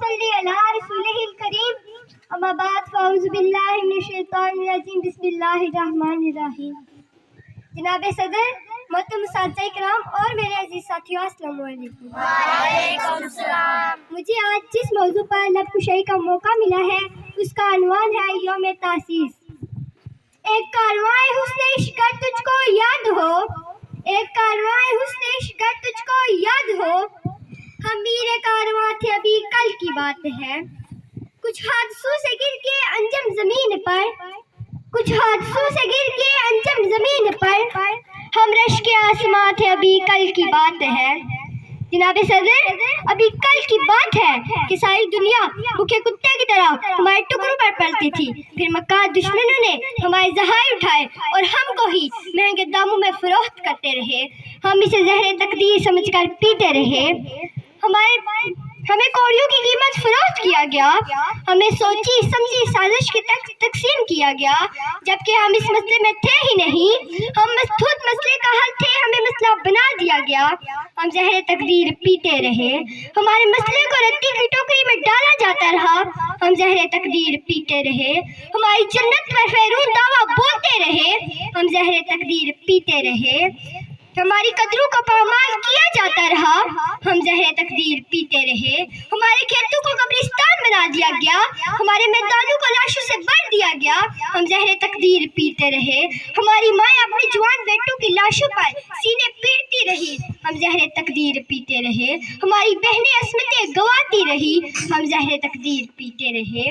वसल्ली अला रसूलिहिल करीम। अम्मा बाद फ़अऊज़ु बिल्लाहि मिनश शैतानिर रजीम। बिस्मिल्लाहिर्रहमानिर्रहीम। जनाब सदर, मोहतरम साथी इकराम और मेरे अजीज साथियों, अस्सलाम वालेकुम। वालेकुम सलाम। मुझे आज जिस मौजू पर लब कुशाई का मौका मिला है उसका अनवान है यौम तासीस। एक कारवां हुस्न इश्क गर तुझको याद हो, एक कारवां हुस्न इश्क गर तुझको याद हो, हम मीरे कारवां थे अभी कल की बात है। कुछ हादसों से गिर के अंजम जमीन पर, कुछ हादसों से गिर के अंजम जमीन पर, हम रश के आसमां थे अभी कल की बात है। जनाब सदर, अभी कल की बात है कि सारी दुनिया भूखे कुत्ते की तरह हमारे टुकड़ों पर पलती थी। फिर मक्का दुश्मनों ने हमारे जहाई उठाए और हमको ही महंगे दामों में फरोख्त करते रहे। हम इसे जहर तकदीर समझकर पीते रहे। हमें कौड़ियों की कीमत फरोख्त किया गया, हमें सोची समझी साजिश की तकसीम किया गया, जबकि हम इस मसले में थे ही नहीं। हम खुद मसले का हल थे, हमें मसला बना दिया गया। हम जहर तकदीर पीते रहे, हमारे मसले को रत्ती की टोकरी में डाला जाता रहा। हम जहर तकदीर पीते रहे, हमारी जन्नत पर फैरून दावा बोलते रहे। हम जहर तकदीर पीते रहे, हमारी कदरों का पामाल किया जाता रहा। हम जहर तकदीर पीते रहे, हमारे खेतों को कब्रिस्तान बना दिया गया, हमारे मैदानों को लाशों से भर दिया गया। हम जहर तकदीर पीते रहे, हमारी माएँ अपनी जवान बेटों की लाशों पर सीने पीटती रही। हम जहर तकदीर पीते रहे, हमारी बहनें अस्मतें गवाती रही। हम जहर तकदीर पीते रहे।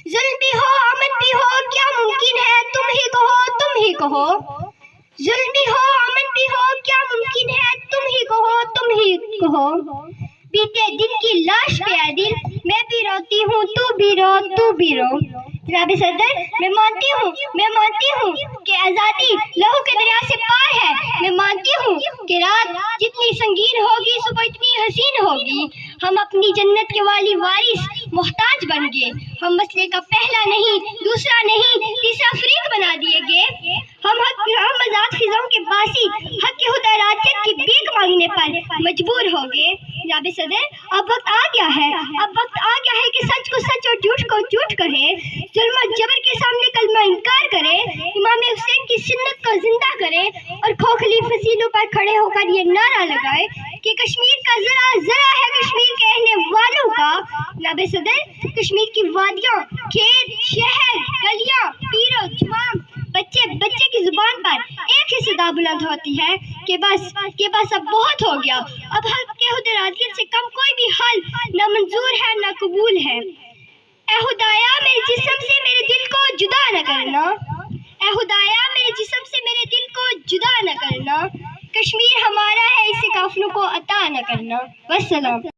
जुल्म भी हो अमन भी हो क्या मुमकिन है, तुम ही कहो, तुम ही कहो। जुल्म भी हो अमन भी हो क्या मुमकिन है, तुम ही कहो, तुम ही कहो। बीते दिन की लाश पे है दिल, मैं भी रोती हूँ, तू भी रो, तू भी रो। जनाब सदर, मैं मानती हूँ कि आज़ादी लहू के दरिया से पार है। मैं मानती हूँ कि रात जितनी संगीन होगी सुबह इतनी हसीन होगी। हम अपनी जन्नत के वाली वारिस मोहताज बन गए। हम मसले का पहला नहीं, दूसरा नहीं, तीसरा फरीक बना दिए गए। हम आज़ाद फिजाओं के बासी हक के हुदारातियत की भीख मांगने पर मजबूर हो गए। जनाब सदर, अब वक्त आ गया है कि सच को सच और झूठ को झूठ कहे, जुल्म और जबर के सामने कलमा इनकार करे, इमाम हुसैन की सुन्नत को जिंदा करे और खोखली फसीलों पर खड़े होकर ये नारा लगाए कि कश्मीर का जरा जरा है कश्मीर के रहने वालों का। जनाब सदर, कश्मीर की वादियाँ, खेत, शहर, गलियाँ, पीरो जुबान, बच्चे बच्चे की जुबान पर एक ही सदा बुलंद होती है कि बस अब बहुत हो गया। अब हक के हुदारातियत से कम कोई भी हल न मंजूर है न कबूल है। ऐ खुदाया मेरे जिस्म से मेरे दिल को जुदा न करना, ऐ खुदाया मेरे जिस्म से मेरे दिल को जुदा न करना। कश्मीर हमारा है, इसे काफिरों को अता न करना। वस्सलाम।